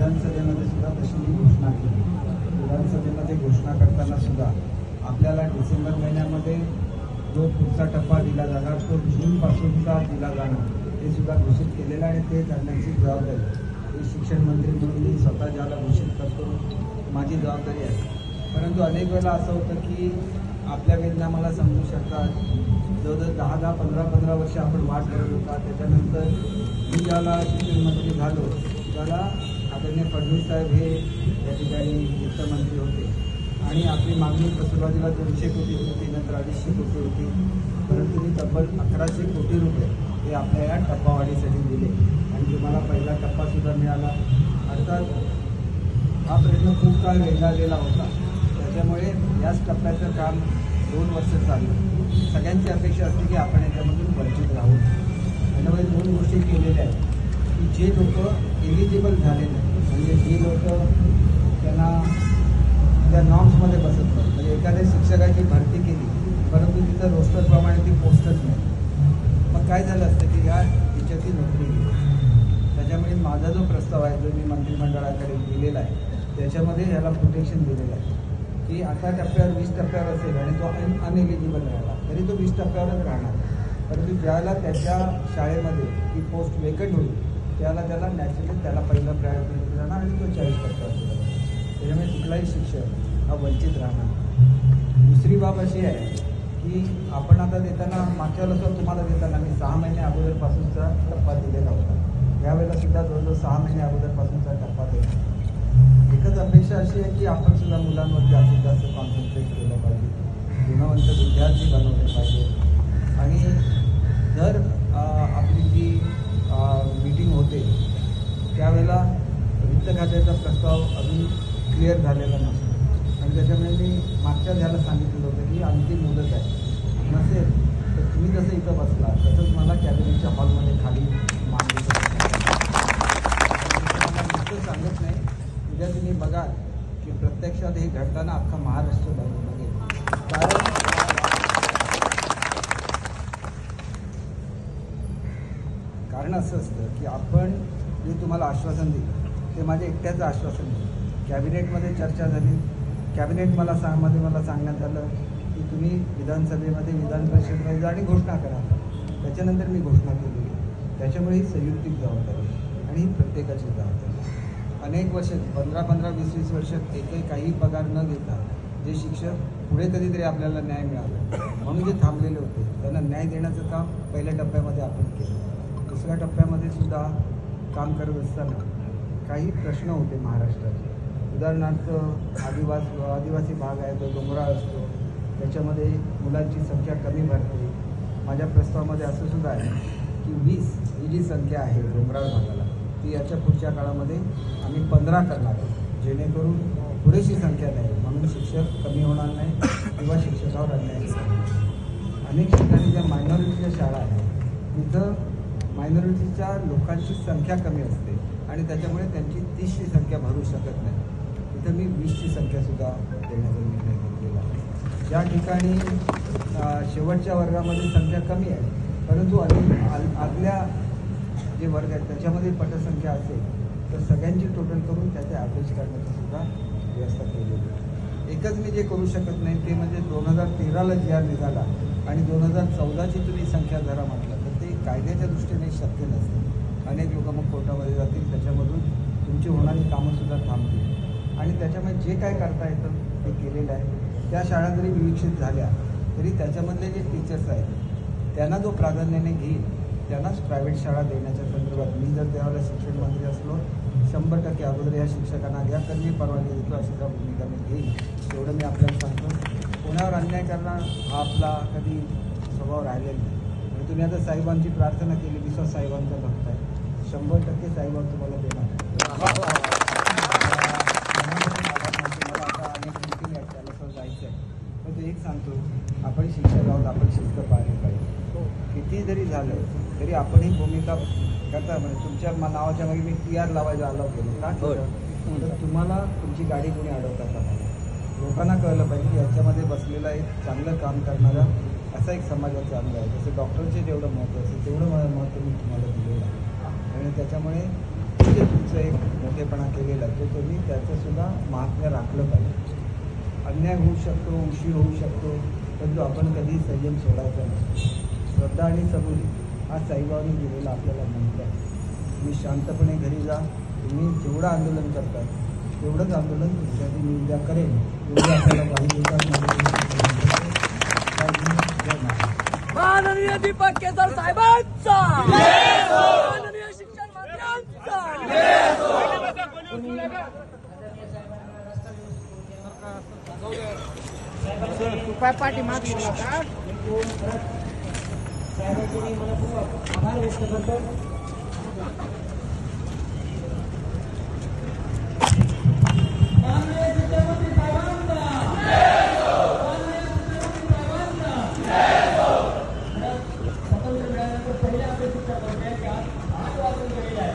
विधानसभेमध्ये सुद्धा तशी मी घोषणा केली। विधानसभेमध्ये घोषणा करताना सुद्धा आपल्याला डिसेंबर महिन्यामध्ये जो पुढचा टप्पा दिला जाणार तो जूनपासूनचा दिला जाणार ते सुद्धा घोषित केलेलं आहे। ते करण्याची जबाबदारी ही शिक्षण मंत्री म्हणून मी स्वतः ज्याला घोषित करतो माझी जबाबदारी आहे। परंतु अनेक वेळेला असं होतं की आपल्या वेदना मला समजू शकतात। जवळजवळ 10-15 वर्ष आपण वाट करत होता। त्याच्यानंतर मी ज्याला शिक्षण मंत्री झालो त्याला आदरणीय फडणवीस साहेब हे या ठिकाणी वित्तमंत्री होते आणि आपली मागणी सुरुवातीला 200 कोटी होती, नंतर 250 कोटी होती, परंतु मी तब्बल 1100 कोटी रुपये हे आपल्या या टप्पावाढीसाठी दिले आणि तुम्हाला पहिला टप्पासुद्धा मिळाला। अर्थात हा प्रश्न खूप काळ रेंगाळलेला होता, त्याच्यामुळे याच टप्प्याचं काम 2 वर्ष चाललं। सगळ्यांची अपेक्षा असते की आपण याच्यामधून वंचित राहू। त्याच्यामुळे 2 गोष्टी केलेल्या आहेत की जे लोक एलिजिबल झाले नाही म्हणजे जी लोक त्यांना त्या नॉर्म्समध्ये बसत नाही, म्हणजे एखाद्या शिक्षकाची भरती केली परंतु तिथं रोस्टरप्रमाणे ती पोस्टच नाही, मग काय झालं असतं की ह्या टीचरची नोकरी गेली। त्याच्यामुळे माझा जो प्रस्ताव आहे जो मी मंत्रिमंडळाकडे दिलेला आहे त्याच्यामध्ये ह्याला प्रोटेक्शन दिलेलं आहे की 18 टप्प्यावर 20 टप्प्यावर असेल आणि तो अनएलिजिबल राहिला तरी तो 20 टप्प्यावरच राहणार, परंतु ज्याला त्याच्या शाळेमध्ये ती पोस्ट वेकंट होईल त्याला नॅचरली त्याला पहिलं प्रायोरिटी जाणार आणि तो 40 टप्प्यावर जाणार। त्याच्यामुळे कुठलाही शिक्षक हा वंचित राहणार। दुसरी बाब अशी आहे की आपण आता देताना मागच्या वेळेस तुम्हाला देताना मी 6 महिने अगोदरपासूनचा टप्पा दिलेला होता, यावेळेला सुद्धा जवळजवळ 6 महिने अगोदरपासूनचा टप्पा देतो। एकच अपेक्षा अशी आहे की आपण सुद्धा मुलांवर जास्तीत जास्त कॉन्सन्ट्रेट केलं पाहिजे, गुणवंत विद्यार्थी बनवले पाहिजे आणि जर आपली जी मीटिंग होते त्यावेळेला वित्त खात्याचा प्रस्ताव अजून क्लिअर झालेला नसतो आणि त्याच्यामुळे मी मागच्या ह्याला सांगितलं होतं की अंतिम मुदत आहे, नसेल तर तुम्ही जसं इथं बसला तसंच मला कॅबिनेटच्या हॉलमध्ये खाली मांडलं सांगत नाही। उद्या तुम्ही बघाल की प्रत्यक्षात हे घडताना अख्खा महाराष्ट्र बघेल। कारण असं असतं की आपण जे तुम्हाला आश्वासन दिलं ते माझ्या एकट्याचं आश्वासन दिलं। कॅबिनेटमध्ये चर्चा झाली, कॅबिनेट मला सांगण्यात आलं की तुम्ही विधानसभेमध्ये विधान परिषदेमध्ये जा आणि घोषणा करा। त्याच्यानंतर मी घोषणा केली, त्याच्यामुळे ही संयुक्तिक जबाबदारी आणि ही प्रत्येकाची जबाबदारी। अनेक वर्ष 15-20 वर्ष काही पगार न घेता जे शिक्षक पुढे कधीतरी आपल्याला न्याय मिळाला म्हणून जे थांबलेले होते त्यांना न्याय देण्याचं काम पहिल्या टप्प्यामध्ये आपण केलं। दुसऱ्या टप्प्यामध्ये सुद्धा काम करत असताना काही प्रश्न होते महाराष्ट्राचे, उदाहरणार्थ आदिवासी भाग आहे तो डोंगराळ असतो, त्याच्यामध्ये मुलांची संख्या कमी भरते। माझ्या प्रस्तावामध्ये असं सुद्धा आहे की 20 ही जी संख्या आहे डोंगराळ भागाला ती याच्या पुढच्या काळामध्ये आम्ही 15 करणार आहोत, जेणेकरून पुरेशी संख्या नाही म्हणून शिक्षक कमी होणार नाही किंवा शिक्षकावर अन्याय होणार। अनेक ठिकाणी ज्या मायनॉरिटीच्या शाळा आहेत तिथं मायनॉरिटीच्या लोकांची संख्या कमी असते आणि त्याच्यामुळे त्यांची 30ची संख्या भरू शकत नाही, तिथं मी 20ची संख्यासुद्धा देण्याचा निर्णय घेतलेला आहे। ज्या ठिकाणी शेवटच्या वर्गामध्ये संख्या कमी आहे परंतु आदल्या जे वर्ग आहेत त्याच्यामध्ये पटसंख्या असेल तर सगळ्यांची टोटल करून त्याचे ॲव्हरेज करण्याची सुद्धा व्यवस्था केलेली आहे। एकच मी जे करू शकत नाही ते म्हणजे 2013ला GR निघाला आणि 2014ची तुम्ही संख्या जरा म्हटलं तर ते कायद्याच्या दृष्टीने शक्य नसते। अनेक लोक मग कोर्टामध्ये जातील, त्याच्यामधून तुमची होणारी कामंसुद्धा थांबतील आणि त्याच्यामुळे जे काय करता येतं ते केलेलं आहे। त्या शाळा जरी विकसित झाल्या तरी त्याच्यामधले जे टीचर्स आहेत त्यांना जो प्राधान्याने घेईल त्यांनाच प्रायव्हेट शाळा देण्याच्या संदर्भात मी जर त्यावेळेला शिक्षण मंत्री असलो 100% अगोदर या शिक्षकांना घ्या तर मी परवानगी देतो अशी का भूमिका मी घेईल, एवढं मी आपल्याला सांगतो। कोणावर अन्याय करणं हा आपला कधी स्वभाव राहिलेला नाही आणि तुम्ही आता साहेबांची प्रार्थना केली, विश्वास साहेबांचा भक्त आहे, 100% साहेबांना तुम्हाला देणार। मला आता अनेक मीटिंग आहेत त्याला जायचं आहे, पण तो एक सांगतो आपण शिक्षक आहोत, आपण शिस्त पाळली पाहिजे। किती जरी झालं तरी आपण ही भूमिका करता म्हणजे तुमच्या नावाच्या मागे मी TR लावायचं अलाव केलं का तर तुम्हाला तुमची गाडी कोणी अडवता का लोकांना कळलं पाहिजे की याच्यामध्ये बसलेला एक चांगलं काम करणारा असा एक समाजाचा अंग आहे। जसं डॉक्टरचे जेवढं महत्त्व असेल तेवढं महत्त्व मी तुम्हाला दिलेलं आहे आणि त्याच्यामुळे तुमचं एक मोठं हलगर्जीपणा केलेला तो त्यांनी त्याचं सुद्धा महात्म्य राखलं पाहिजे. अन्याय होऊ शकतो, उशीर होऊ शकतो, परंतु आपण कधी संयम सोडायचा नाही. श्रद्धा आणि सबुरी हा साईबाबांनी दिलेला आपल्याला मंत्र आहे. तुम्ही शांतपणे घरी जा. तुम्ही जेवढं आंदोलन करता तेवढंच आंदोलन तुमच्यासाठी मी उद्या करेन. एवढी आपल्याला काही माननीय दीपक केसर साहेबांचा, माननीय शिक्षण मंत्र्यांचा. पाठी मागे साहेबांचे मी मनपूर्वक आभार व्यक्त करतो.